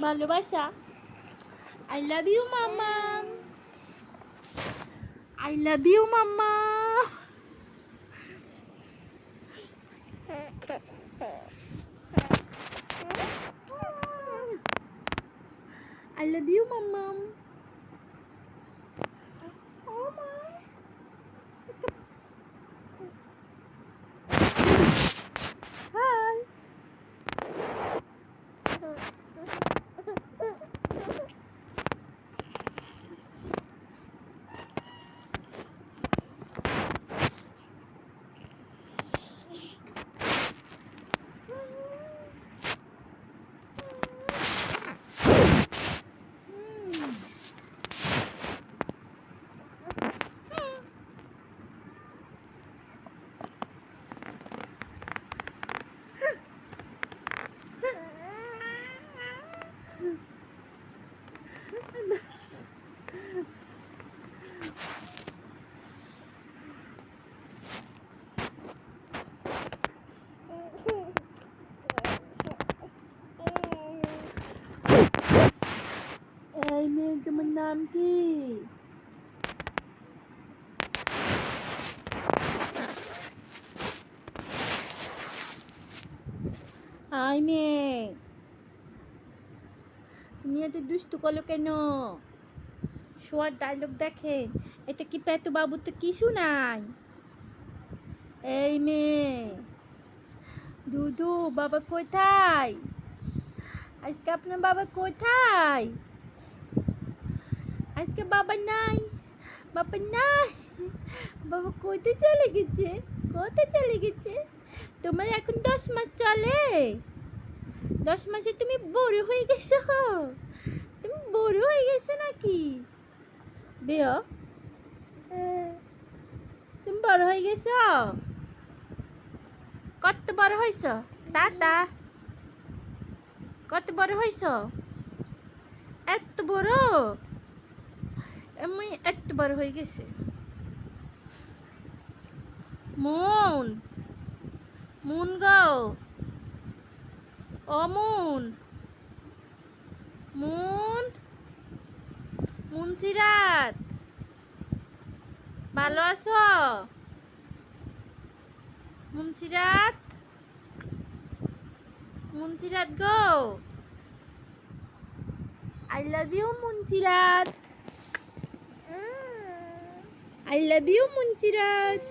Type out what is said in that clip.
ভালোবাসা। I love you mamma. I love you mamma. I love you, Mom. Oh my. Hi. এই মেয়ে তোমার নাম কি? হাই মেয়ে, তুমি এত দুষ্টু করলো কেন? শোয়ার ডায়লগ দেখেন, এটা কি পেতু বাবু তো কিছু নাই। এই মেয়ে দুধু, বাবা কোথায়? আজকে আপনার বাবা কোথায়? আজকে বাবা নাই, বাবা নাই। বাবা কোথায় চলে গেছে? কোথায় চলে গেছে? তোমার এখন 10 মাস চলে। 10 মাসে তুমি বড় হয়ে গেছো। তুমি বড় হয়ে গেছো নাকি? বেয়া, তুমি বড় হয়ে গেছো? কত বড় হয়েছ দাদা? কত বড় হয়েছ? এত বড়? আমি এত বড় হয়ে গেছে। মন, মন গো, ও মন, মন, মুন্সিরাত, ভালো আছো? মুন্সিরাত, মুন্সিরাত গো, I love you Munsirat. I love you, Munchirat.